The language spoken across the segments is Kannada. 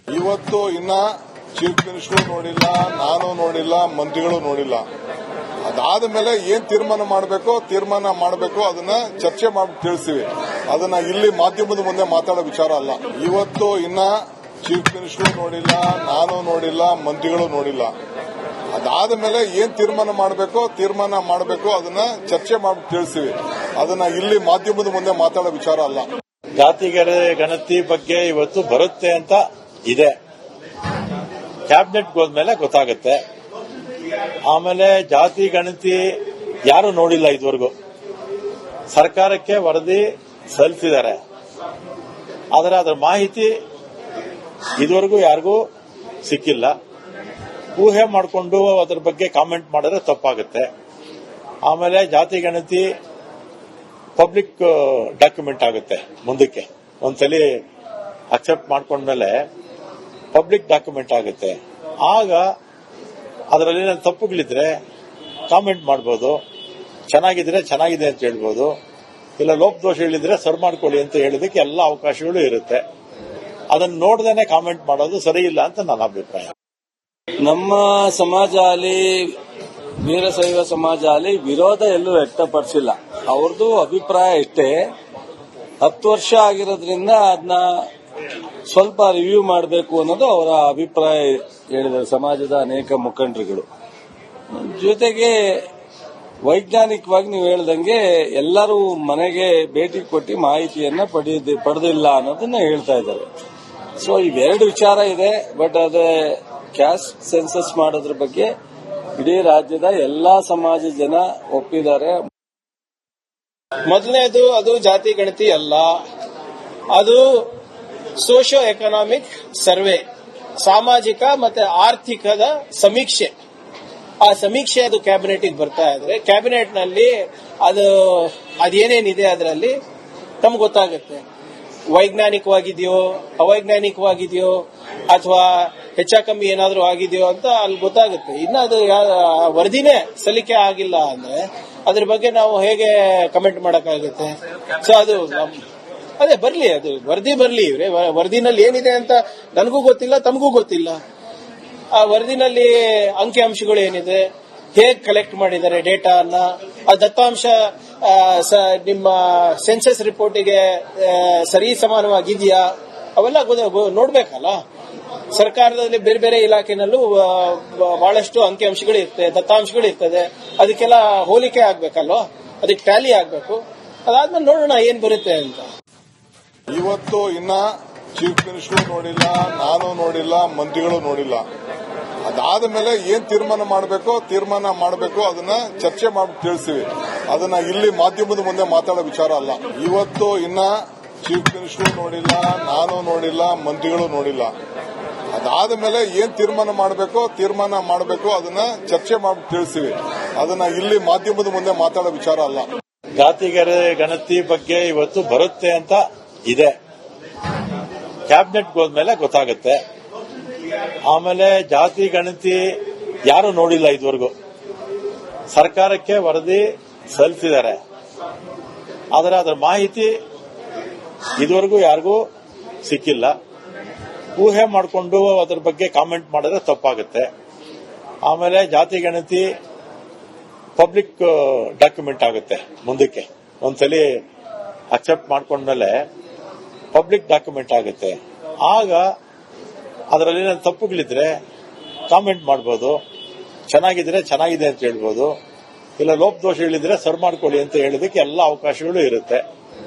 ಇವತ್ತು ಇನ್ನ ಚೀಫ್ ಮಿನಿಸ್ಟರ್ ನೋಡಿಲ್ಲ, ನಾನು ನೋಡಿಲ್ಲ, ಮಂತ್ರಿಗಳು ನೋಡಿಲ್ಲ. ಅದಾದ ಮೇಲೆ ಏನ್ ತೀರ್ಮಾನ ಮಾಡಬೇಕು ಅದನ್ನ ಚರ್ಚೆ ಮಾಡಿ ತಿಳಿಸ್ತೀವಿ. ಅದನ್ನ ಇಲ್ಲಿ ಮಾಧ್ಯಮದ ಮುಂದೆ ಮಾತಾಡೋ ವಿಚಾರ ಅಲ್ಲ. ಇವತ್ತು ಇನ್ನ ಚೀಫ್ ಮಿನಿಸ್ಟರ್ ನೋಡಿಲ್ಲ, ನಾನು ನೋಡಿಲ್ಲ, ಮಂತ್ರಿಗಳು ನೋಡಿಲ್ಲ. ಅದಾದ ಮೇಲೆ ಏನ್ ತೀರ್ಮಾನ ಮಾಡಬೇಕು ಅದನ್ನ ಚರ್ಚೆ ಮಾಡಿ ತಿಳಿಸ್ತೀವಿ. ಅದನ್ನ ಇಲ್ಲಿ ಮಾಧ್ಯಮದ ಮುಂದೆ ಮಾತಾಡೋ ವಿಚಾರ ಅಲ್ಲ. ಜಾತಿ ಗಣತಿ ಬಗ್ಗೆ ಇವತ್ತು ಬರುತ್ತೆ ಅಂತ ಇದೆ. ಕ್ಯಾಬಿನೆಟ್ಗೆ ಹೋದ್ಮೇಲೆ ಗೊತ್ತಾಗುತ್ತೆ. ಆಮೇಲೆ ಜಾತಿ ಗಣತಿ ಯಾರು ನೋಡಿಲ್ಲ ಇದುವರೆಗೂ. ಸರ್ಕಾರಕ್ಕೆ ವರದಿ ಸಲ್ಲಿಸಿದ್ದಾರೆ, ಆದರೆ ಅದರ ಮಾಹಿತಿ ಇದುವರೆಗೂ ಯಾರಿಗೂ ಸಿಕ್ಕಿಲ್ಲ. ಊಹೆ ಮಾಡಿಕೊಂಡು ಅದರ ಬಗ್ಗೆ ಕಾಮೆಂಟ್ ಮಾಡಿದ್ರೆ ತಪ್ಪಾಗುತ್ತೆ. ಆಮೇಲೆ ಜಾತಿ ಗಣತಿ ಪಬ್ಲಿಕ್ ಡಾಕ್ಯುಮೆಂಟ್ ಆಗುತ್ತೆ ಮುಂದಕ್ಕೆ. ಒಂದ್ಸಲಿ ಅಕ್ಸೆಪ್ಟ್ ಮಾಡ್ಕೊಂಡ್ಮೇಲೆ ಪಬ್ಲಿಕ್ ಡಾಕ್ಯುಮೆಂಟ್ ಆಗುತ್ತೆ. ಆಗ ಅದರಲ್ಲಿ ತಪ್ಪುಗಳಿದ್ರೆ ಕಾಮೆಂಟ್ ಮಾಡಬಹುದು. ಚೆನ್ನಾಗಿದ್ರೆ ಚೆನ್ನಾಗಿದೆ ಅಂತ ಹೇಳ್ಬೋದು, ಇಲ್ಲ ಲೋಪದೋಷಗಳಿದ್ರೆ ಸರಿ ಮಾಡ್ಕೊಳ್ಳಿ ಅಂತ ಹೇಳೋದಕ್ಕೆ ಎಲ್ಲ ಅವಕಾಶಗಳು ಇರುತ್ತೆ. ಅದನ್ನ ನೋಡ್ದೇನೆ ಕಾಮೆಂಟ್ ಮಾಡೋದು ಸರಿ ಇಲ್ಲ ಅಂತ ನನ್ನ ಅಭಿಪ್ರಾಯ. ನಮ್ಮ ಸಮಾಜ ಆಗಲಿ, ವೀರಶೈವ ಸಮಾಜ ಆಗಲಿ ವಿರೋಧ ಎಲ್ಲೂ ವ್ಯಕ್ತಪಡಿಸಿಲ್ಲ. ಅವ್ರದ್ದು ಅಭಿಪ್ರಾಯ ಇಷ್ಟೇ, 10 ವರ್ಷ ಆಗಿರೋದ್ರಿಂದ ಅದನ್ನ ಸ್ವಲ್ಪ ರಿವ್ಯೂ ಮಾಡಬೇಕು ಅನ್ನೋದು ಅವರ ಅಭಿಪ್ರಾಯ ಹೇಳಿದ್ದಾರೆ ಸಮಾಜದ ಅನೇಕ ಮುಖಂಡರುಗಳು. ಜೊತೆಗೆ ವೈಜ್ಞಾನಿಕವಾಗಿ ನೀವು ಹೇಳ್ದಂಗೆ ಎಲ್ಲರೂ ಮನೆಗೆ ಭೇಟಿ ಕೊಟ್ಟು ಮಾಹಿತಿಯನ್ನ ಪಡೆದಿಲ್ಲ ಅನ್ನೋದನ್ನ ಹೇಳ್ತಾ ಇದ್ದಾರೆ. ಸೊ ಇವೆರಡು ವಿಚಾರ ಇದೆ. ಬಟ್ ಅದೇ ಕ್ಯಾಸ್ಟ್ ಸೆನ್ಸಸ್ ಮಾಡೋದ್ರ ಬಗ್ಗೆ ಇಡೀ ರಾಜ್ಯದ ಎಲ್ಲಾ ಸಮಾಜ ಜನ ಒಪ್ಪಿದ್ದಾರೆ. ಮೊದಲನೇದು ಅದು ಜಾತಿ ಗಣತಿ ಅಲ್ಲ, ಅದು ಸೋಷಿಯೋ ಎಕನಾಮಿಕ್ ಸರ್ವೆ, ಸಾಮಾಜಿಕ ಮತ್ತೆ ಆರ್ಥಿಕದ ಸಮೀಕ್ಷೆ. ಆ ಸಮೀಕ್ಷೆ ಅದು ಕ್ಯಾಬಿನೆಟ್ ಬರ್ತಾ ಇದ್ರೆ ಕ್ಯಾಬಿನೆಟ್ ನಲ್ಲಿ ಅದೇನೇನಿದೆ ಅದರಲ್ಲಿ ತಮ್ಗೆ ಗೊತ್ತಾಗುತ್ತೆ. ವೈಜ್ಞಾನಿಕವಾಗಿದೆಯೋ ಅವೈಜ್ಞಾನಿಕವಾಗಿದೆಯೋ ಅಥವಾ ಹೆಚ್ಚಾಕಮ್ಮಿ ಏನಾದರೂ ಆಗಿದೆಯೋ ಅಂತ ಅಲ್ಲಿ ಗೊತ್ತಾಗುತ್ತೆ. ಇನ್ನು ಅದು ವರದಿನೇ ಸಲ್ಲಿಕೆ ಆಗಿಲ್ಲ ಅಂದ್ರೆ ಅದ್ರ ಬಗ್ಗೆ ನಾವು ಹೇಗೆ ಕಮೆಂಟ್ ಮಾಡಕ್ಕಾಗುತ್ತೆ? ಸೊ ಅದು ಅದೇ ಬರ್ಲಿ, ಅದು ವರದಿ ಬರ್ಲಿ. ವರದಿನಲ್ಲಿ ಏನಿದೆ ಅಂತ ನನಗೂ ಗೊತ್ತಿಲ್ಲ, ತಮಗೂ ಗೊತ್ತಿಲ್ಲ. ಆ ವರದಿನಲ್ಲಿ ಅಂಕಿಅಂಶಗಳು ಏನಿದೆ, ಹೇಗೆ ಕಲೆಕ್ಟ್ ಮಾಡಿದ್ದಾರೆ ಡೇಟಾನ, ಆ ದತ್ತಾಂಶ ನಿಮ್ಮ ಸೆನ್ಸಸ್ ರಿಪೋರ್ಟಿಗೆ ಸರಿ ಸಮಾನವಾಗಿದೆಯಾ, ಅವೆಲ್ಲ ನೋಡ್ಬೇಕಲ್ಲ. ಸರ್ಕಾರದಲ್ಲಿ ಬೇರೆ ಬೇರೆ ಇಲಾಖೆನಲ್ಲೂ ಬಹಳಷ್ಟು ಅಂಕಿಅಂಶಗಳು ಇರ್ತದೆ, ದತ್ತಾಂಶಗಳು ಇರ್ತದೆ. ಅದಕ್ಕೆಲ್ಲ ಹೋಲಿಕೆ ಆಗ್ಬೇಕಲ್ವಾ, ಅದಕ್ಕೆ ಟ್ಯಾಲಿ ಆಗ್ಬೇಕು. ಅದಾದ್ಮೇಲೆ ನೋಡೋಣ ಏನ್ ಬರುತ್ತೆ ಅಂತ. ಇವತ್ತು ಇನ್ನ ಚೀಫ್ ಮಿನಿಸ್ಟರ್ ನೋಡಿಲ್ಲ, ನಾನು ನೋಡಿಲ್ಲ, ಮಂತ್ರಿಗಳು ನೋಡಿಲ್ಲ. ಅದಾದ ಮೇಲೆ ಏನ್ ತೀರ್ಮಾನ ಮಾಡಬೇಕು ಅದನ್ನ ಚರ್ಚೆ ಮಾಡಿ ತಿಳಿಸ್ತೀವಿ. ಅದನ್ನ ಇಲ್ಲಿ ಮಾಧ್ಯಮದ ಮುಂದೆ ಮಾತಾಡೋ ವಿಚಾರ ಅಲ್ಲ. ಇವತ್ತು ಇನ್ನ ಚೀಫ್ ಮಿನಿಸ್ಟರ್ ನೋಡಿಲ್ಲ, ನಾನು ನೋಡಿಲ್ಲ, ಮಂತ್ರಿಗಳು ನೋಡಿಲ್ಲ. ಅದಾದ ಮೇಲೆ ಏನ್ ತೀರ್ಮಾನ ಮಾಡಬೇಕು ಅದನ್ನ ಚರ್ಚೆ ಮಾಡಿ ತಿಳಿಸ್ತೀವಿ. ಅದನ್ನ ಇಲ್ಲಿ ಮಾಧ್ಯಮದ ಮುಂದೆ ಮಾತಾಡೋ ವಿಚಾರ ಅಲ್ಲ. ಜಾತಿ ಗಣತಿ ಬಗ್ಗೆ ಇವತ್ತು ಬರುತ್ತೆ ಅಂತ ಇದೆ. ಕ್ಯಾಬಿನೆಟ್ಗೆ ಹೋದ್ಮೇಲೆ ಗೊತ್ತಾಗುತ್ತೆ. ಆಮೇಲೆ ಜಾತಿ ಗಣತಿ ಯಾರು ನೋಡಿಲ್ಲ ಇದುವರೆಗೂ. ಸರ್ಕಾರಕ್ಕೆ ವರದಿ ಸಲ್ಲಿಸಿದ್ದಾರೆ, ಆದರೆ ಅದರ ಮಾಹಿತಿ ಇದುವರೆಗೂ ಯಾರಿಗೂ ಸಿಕ್ಕಿಲ್ಲ. ಊಹೆ ಮಾಡಿಕೊಂಡು ಅದರ ಬಗ್ಗೆ ಕಾಮೆಂಟ್ ಮಾಡಿದ್ರೆ ತಪ್ಪಾಗುತ್ತೆ. ಆಮೇಲೆ ಜಾತಿ ಗಣತಿ ಪಬ್ಲಿಕ್ ಡಾಕ್ಯುಮೆಂಟ್ ಆಗುತ್ತೆ ಮುಂದಕ್ಕೆ. ಒಂದ್ಸಲಿ ಅಕ್ಸೆಪ್ಟ್ ಮಾಡ್ಕೊಂಡ್ಮೇಲೆ ಪಬ್ಲಿಕ್ ಡಾಕ್ಯುಮೆಂಟ್ ಆಗುತ್ತೆ. ಆಗ ಅದರಲ್ಲಿ ತಪ್ಪುಗಳಿದ್ರೆ ಕಾಮೆಂಟ್ ಮಾಡಬಹುದು, ಚೆನ್ನಾಗಿದ್ರೆ ಚೆನ್ನಾಗಿದೆ ಅಂತ ಹೇಳ್ಬೋದು, ಇಲ್ಲ ಲೋಪದೋಷಗಳಿದ್ರೆ ಸರಿ ಮಾಡ್ಕೊಳ್ಳಿ ಅಂತ ಹೇಳೋದಕ್ಕೆ ಎಲ್ಲ ಅವಕಾಶಗಳು ಇರುತ್ತೆ.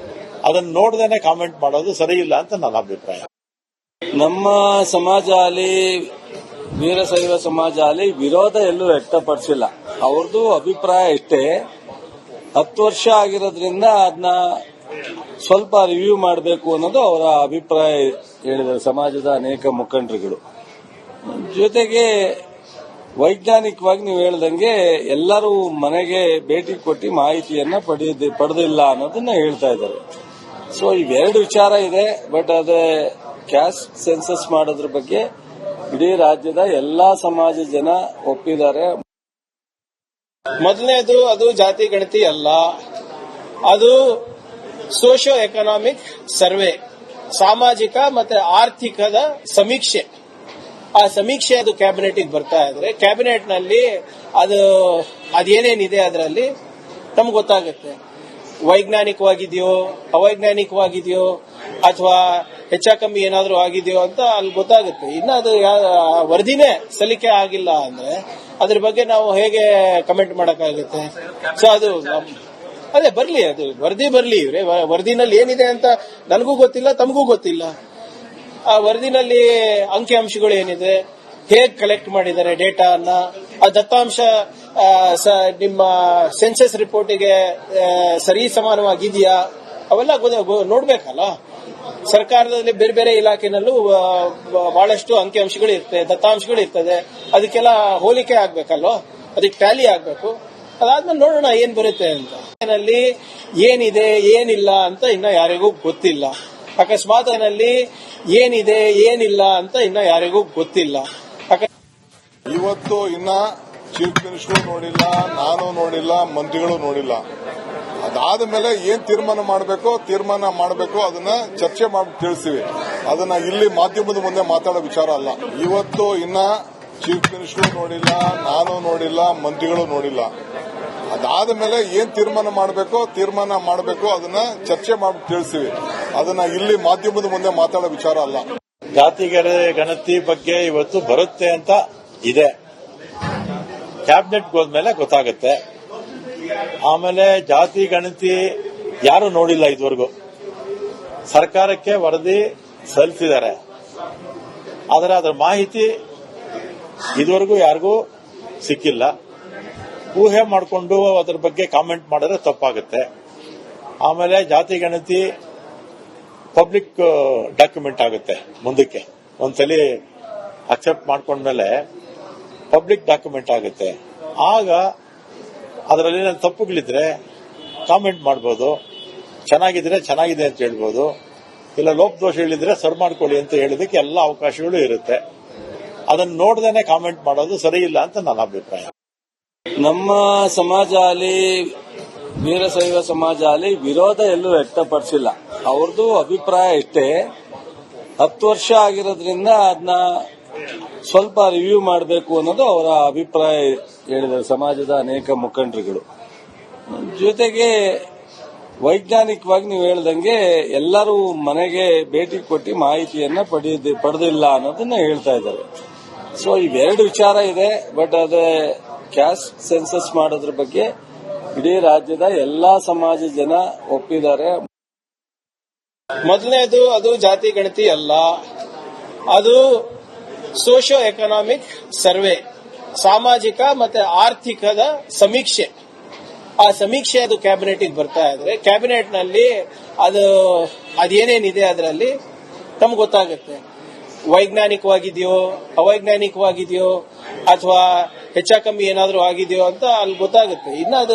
ಅದನ್ನ ನೋಡ್ದೇನೆ ಕಾಮೆಂಟ್ ಮಾಡೋದು ಸರಿ ಇಲ್ಲ ಅಂತ ನನ್ನ ಅಭಿಪ್ರಾಯ. ನಮ್ಮ ಸಮಾಜ ಆಗಲಿ, ವೀರಶೈವ ಸಮಾಜ ಆಗಲಿ ವಿರೋಧ ಎಲ್ಲೂ ವ್ಯಕ್ತಪಡಿಸಿಲ್ಲ. ಅವ್ರದ್ದು ಅಭಿಪ್ರಾಯ ಇಷ್ಟೇ, 10 ವರ್ಷ ಆಗಿರೋದ್ರಿಂದ ಅದನ್ನ ಸ್ವಲ್ಪ ರಿವ್ಯೂ ಮಾಡಬೇಕು ಅನ್ನೋದು ಅವರ ಅಭಿಪ್ರಾಯ ಹೇಳಿದ್ದಾರೆ ಸಮಾಜದ ಅನೇಕ ಮುಖಂಡರುಗಳು. ಜೊತೆಗೆ ವೈಜ್ಞಾನಿಕವಾಗಿ ನೀವು ಹೇಳ್ದಂಗೆ ಎಲ್ಲರೂ ಮನೆಗೆ ಭೇಟಿ ಕೊಟ್ಟು ಮಾಹಿತಿಯನ್ನ ಪಡೆದಿಲ್ಲ ಅನ್ನೋದನ್ನ ಹೇಳ್ತಾ ಇದ್ದಾರೆ. ಸೊ ಇವೆರಡು ವಿಚಾರ ಇದೆ. ಬಟ್ ಅದೇ ಕ್ಯಾಸ್ಟ್ ಸೆನ್ಸಸ್ ಮಾಡೋದ್ರ ಬಗ್ಗೆ ಇಡೀ ರಾಜ್ಯದ ಎಲ್ಲಾ ಸಮಾಜ ಜನ ಒಪ್ಪಿದ್ದಾರೆ. ಮೊದಲನೇದು ಅದು ಜಾತಿ ಗಣತಿ ಅಲ್ಲ, ಅದು ಸೋಷಿಯೋ ಎಕನಾಮಿಕ್ ಸರ್ವೆ, ಸಾಮಾಜಿಕ ಮತ್ತೆ ಆರ್ಥಿಕದ ಸಮೀಕ್ಷೆ. ಆ ಸಮೀಕ್ಷೆ ಅದು ಕ್ಯಾಬಿನೆಟ್ ಬರ್ತಾ ಇದ್ರೆ ಕ್ಯಾಬಿನೆಟ್ ನಲ್ಲಿ ಅದೇನೇನಿದೆ ಅದರಲ್ಲಿ ನಮ್ಗೆ ಗೊತ್ತಾಗುತ್ತೆ. ವೈಜ್ಞಾನಿಕವಾಗಿದೆಯೋ ಅವೈಜ್ಞಾನಿಕವಾಗಿದೆಯೋ ಅಥವಾ ಹೆಚ್ಚಾಕಮ್ಮಿ ಏನಾದರೂ ಆಗಿದೆಯೋ ಅಂತ ಅಲ್ಲಿ ಗೊತ್ತಾಗುತ್ತೆ. ಇನ್ನು ಅದು ವರದಿನೇ ಸಲ್ಲಿಕೆ ಆಗಿಲ್ಲ ಅಂದ್ರೆ ಅದ್ರ ಬಗ್ಗೆ ನಾವು ಹೇಗೆ ಕಮೆಂಟ್ ಮಾಡಕ್ಕಾಗುತ್ತೆ? ಸೊ ಅದು ಅದೇ ಬರ್ಲಿ, ಅದು ವರದಿ ಬರ್ಲಿ. ಇವ್ರೆ ವರದಿನಲ್ಲಿ ಏನಿದೆ ಅಂತ ನನಗೂ ಗೊತ್ತಿಲ್ಲ, ತಮಗೂ ಗೊತ್ತಿಲ್ಲ. ಆ ವರದಿನಲ್ಲಿ ಅಂಕಿಅಂಶಗಳು ಏನಿದೆ, ಹೇಗ್ ಕಲೆಕ್ಟ್ ಮಾಡಿದ್ದಾರೆ ಡೇಟಾನ, ಆ ದತ್ತಾಂಶ ನಿಮ್ಮ ಸೆನ್ಸಸ್ ರಿಪೋರ್ಟಿಗೆ ಸರಿ ಸಮಾನವಾಗಿದೆಯಾ, ಅವೆಲ್ಲ ನೋಡ್ಬೇಕಲ್ಲ. ಸರ್ಕಾರದಲ್ಲಿ ಬೇರೆ ಬೇರೆ ಇಲಾಖೆನಲ್ಲೂ ಬಹಳಷ್ಟು ಅಂಕಿಅಂಶಗಳು ಇರ್ತದೆ, ದತ್ತಾಂಶಗಳು ಇರ್ತದೆ. ಅದಕ್ಕೆಲ್ಲ ಹೋಲಿಕೆ ಆಗ್ಬೇಕಲ್ವ, ಅದಕ್ಕೆ ಟ್ಯಾಲಿ ಆಗ್ಬೇಕು. ಅದಾದ್ಮೇಲೆ ನೋಡೋಣ ಏನ್ ಬರುತ್ತೆ ಅಂತ. ನಲ್ಲಿ ಏನಿದೆ ಏನಿಲ್ಲ ಅಂತ ಇನ್ನ ಯಾರಿಗೂ ಗೊತ್ತಿಲ್ಲ. ಅಕಸ್ಮಾತ್ ನಲ್ಲಿ ಏನಿದೆ ಏನಿಲ್ಲ ಅಂತ ಇನ್ನ ಯಾರಿಗೂ ಗೊತ್ತಿಲ್ಲ. ಇವತ್ತು ಇನ್ನ ಚೀಫ್ ಮಿನಿಸ್ಟರ್ ನೋಡಿಲ್ಲ, ನಾನು ನೋಡಿಲ್ಲ, ಮಂತ್ರಿಗಳು ನೋಡಿಲ್ಲ. ಅದಾದ ಮೇಲೆ ಏನ್ ತೀರ್ಮಾನ ಮಾಡಬೇಕು ಅದನ್ನ ಚರ್ಚೆ ಮಾಡಿ ತಿಳಿಸ್ತೀವಿ. ಅದನ್ನ ಇಲ್ಲಿ ಮಾಧ್ಯಮದ ಮುಂದೆ ಮಾತಾಡೋ ವಿಚಾರ ಅಲ್ಲ. ಇವತ್ತು ಇನ್ನ ಚೀಫ್ ಮಿನಿಸ್ಟರ್ ನೋಡಿಲ್ಲ, ನಾನು ನೋಡಿಲ್ಲ, ಮಂತ್ರಿಗಳು ನೋಡಿಲ್ಲ. ಅದಾದ ಮೇಲೆ ಏನ್ ತೀರ್ಮಾನ ಮಾಡಬೇಕು ಅದನ್ನ ಚರ್ಚೆ ಮಾಡಿ ತಿಳಿಸ್ತೀವಿ. ಅದನ್ನ ಇಲ್ಲಿ ಮಾಧ್ಯಮದ ಮುಂದೆ ಮಾತಾಡೋ ವಿಚಾರ ಅಲ್ಲ. ಜಾತಿ ಗಣತಿ ಬಗ್ಗೆ ಇವತ್ತು ಬರುತ್ತೆ ಅಂತ ಇದೆ. ಕ್ಯಾಬಿನೆಟ್ ಹೋದ್ಮೇಲೆ ಗೊತ್ತಾಗುತ್ತೆ. ಆಮೇಲೆ ಜಾತಿ ಗಣತಿ ಯಾರು ನೋಡಿಲ್ಲ ಇದುವರೆಗೂ. ಸರ್ಕಾರಕ್ಕೆ ವರದಿ ಸಲ್ಲಿಸಿದ್ದಾರೆ, ಆದರೆ ಅದರ ಮಾಹಿತಿ ಇದುವರೆಗೂ ಯಾರಿಗೂ ಸಿಕ್ಕಿಲ್ಲ. ಊಹೆ ಮಾಡಿಕೊಂಡು ಅದರ ಬಗ್ಗೆ ಕಾಮೆಂಟ್ ಮಾಡಿದ್ರೆ ತಪ್ಪಾಗುತ್ತೆ. ಆಮೇಲೆ ಜಾತಿ ಗಣತಿ ಪಬ್ಲಿಕ್ ಡಾಕ್ಯುಮೆಂಟ್ ಆಗುತ್ತೆ ಮುಂದಕ್ಕೆ. ಒಂದ್ಸಲಿ ಅಕ್ಸೆಪ್ಟ್ ಮಾಡ್ಕೊಂಡ್ಮೇಲೆ ಪಬ್ಲಿಕ್ ಡಾಕ್ಯುಮೆಂಟ್ ಆಗುತ್ತೆ. ಆಗ ಅದರಲ್ಲಿ ತಪ್ಪುಗಳಿದ್ರೆ ಕಾಮೆಂಟ್ ಮಾಡ್ಬೋದು, ಚೆನ್ನಾಗಿದ್ರೆ ಚೆನ್ನಾಗಿದೆ ಅಂತ ಹೇಳ್ಬೋದು, ಇಲ್ಲ ಲೋಪದೋಷಗಳಿದ್ರೆ ಸರಿ ಮಾಡ್ಕೊಳ್ಳಿ ಅಂತ ಹೇಳೋದಕ್ಕೆ ಎಲ್ಲ ಅವಕಾಶಗಳು ಇರುತ್ತೆ. ಅದನ್ನು ನೋಡ್ದೇನೆ ಕಾಮೆಂಟ್ ಮಾಡೋದು ಸರಿ ಇಲ್ಲ ಅಂತ ನನ್ನ ಅಭಿಪ್ರಾಯ. ನಮ್ಮ ಸಮಾಜ ಆಗಲಿ ವೀರಶೈವ ಸಮಾಜ ಆಗಲಿ ವಿರೋಧ ಎಲ್ಲೂ ವ್ಯಕ್ತಪಡಿಸಿಲ್ಲ. ಅವ್ರದ್ದು ಅಭಿಪ್ರಾಯ ಇಷ್ಟೇ, 10 ವರ್ಷ ಆಗಿರೋದ್ರಿಂದ ಅದನ್ನ ಸ್ವಲ್ಪ ರಿವ್ಯೂ ಮಾಡಬೇಕು ಅನ್ನೋದು ಅವರ ಅಭಿಪ್ರಾಯ ಹೇಳಿದ್ದಾರೆ ಸಮಾಜದ ಅನೇಕ ಮುಖಂಡರುಗಳು. ಜೊತೆಗೆ ವೈಜ್ಞಾನಿಕವಾಗಿ ನೀವು ಹೇಳ್ದಂಗೆ ಎಲ್ಲರೂ ಮನೆಗೆ ಭೇಟಿ ಕೊಟ್ಟು ಮಾಹಿತಿಯನ್ನ ಪಡೆದಿಲ್ಲ ಅನ್ನೋದನ್ನ ಹೇಳ್ತಾ ಇದ್ದಾರೆ. ಸೊ ಇವೆರಡು ವಿಚಾರ ಇದೆ. ಬಟ್ ಅದೇ ಕ್ಯಾಸ್ಟ್ ಸೆನ್ಸಸ್ ಮಾಡೋದ್ರ ಬಗ್ಗೆ ಇಡೀ ರಾಜ್ಯದ ಎಲ್ಲಾ ಸಮಾಜದ ಜನ ಒಪ್ಪಿದ್ದಾರೆ. ಮೊದಲನೇದು ಅದು ಜಾತಿ ಗಣತಿ ಅಲ್ಲ, ಅದು ಸೋಷಿಯೋ ಎಕನಾಮಿಕ್ ಸರ್ವೆ, ಸಾಮಾಜಿಕ ಮತ್ತೆ ಆರ್ಥಿಕದ ಸಮೀಕ್ಷೆ. ಆ ಸಮೀಕ್ಷೆ ಅದು ಕ್ಯಾಬಿನೆಟ್ ಬರ್ತಾ ಇದ್ರೆ ಕ್ಯಾಬಿನೆಟ್ ನಲ್ಲಿ ಅದೇನೇನಿದೆ ಅದರಲ್ಲಿ ನಮ್ಗೆ ಗೊತ್ತಾಗುತ್ತೆ. ವೈಜ್ಞಾನಿಕವಾಗಿದೆಯೋ ಅವೈಜ್ಞಾನಿಕವಾಗಿದೆಯೋ ಅಥವಾ ಹೆಚ್ಚಾಕಮ್ಮಿ ಏನಾದರೂ ಆಗಿದೆಯೋ ಅಂತ ಅಲ್ಲಿ ಗೊತ್ತಾಗುತ್ತೆ. ಇನ್ನು ಅದು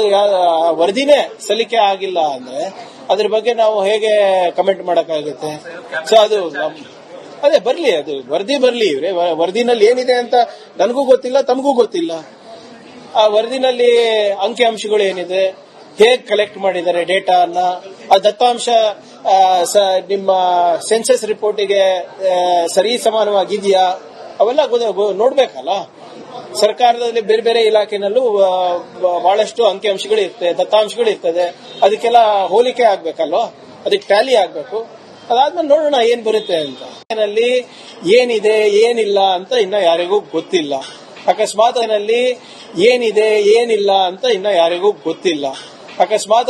ವರದಿನೇ ಸಲ್ಲಿಕೆ ಆಗಿಲ್ಲ ಅಂದ್ರೆ ಅದ್ರ ಬಗ್ಗೆ ನಾವು ಹೇಗೆ ಕಮೆಂಟ್ ಮಾಡಕ್ಕಾಗುತ್ತೆ? ಸೊ ಅದು ಅದೇ ಬರ್ಲಿ, ಅದು ವರದಿ ಬರ್ಲಿ. ಇವ್ರೆ ವರದಿನಲ್ಲಿ ಏನಿದೆ ಅಂತ ನನಗೂ ಗೊತ್ತಿಲ್ಲ, ತಮಗೂ ಗೊತ್ತಿಲ್ಲ. ಆ ವರದಿನಲ್ಲಿ ಅಂಕಿಅಂಶಗಳು ಏನಿದೆ, ಹೇಗ್ ಕಲೆಕ್ಟ್ ಮಾಡಿದ್ದಾರೆ ಡೇಟಾನ, ಆ ದತ್ತಾಂಶ ನಿಮ್ಮ ಸೆನ್ಸಸ್ ರಿಪೋರ್ಟಿಗೆ ಸರಿ ಸಮಾನವಾಗಿದೆಯಾ, ಅವೆಲ್ಲ ನೋಡ್ಬೇಕಲ್ಲ. ಸರ್ಕಾರದಲ್ಲಿ ಬೇರೆ ಬೇರೆ ಇಲಾಖೆನಲ್ಲೂ ಬಹಳಷ್ಟು ಅಂಕಿಅಂಶಗಳು ಇರ್ತದೆ, ದತ್ತಾಂಶಗಳು ಇರ್ತದೆ. ಅದಕ್ಕೆಲ್ಲ ಹೋಲಿಕೆ ಆಗ್ಬೇಕಲ್ವ, ಅದಕ್ಕೆ ಟ್ಯಾಲಿ ಆಗ್ಬೇಕು. ಅದಾದ್ಮೇಲೆ ನೋಡೋಣ ಏನ್ ಬರುತ್ತೆ ಅಂತ. ನಲ್ಲಿ ಏನಿದೆ ಏನಿಲ್ಲ ಅಂತ ಇನ್ನ ಯಾರಿಗೂ ಗೊತ್ತಿಲ್ಲ. ಅಕಸ್ಮಾತ್ ನಲ್ಲಿ ಏನಿದೆ ಏನಿಲ್ಲ ಅಂತ ಇನ್ನ ಯಾರಿಗೂ ಗೊತ್ತಿಲ್ಲ. ಅಕಸ್ಮಾತ್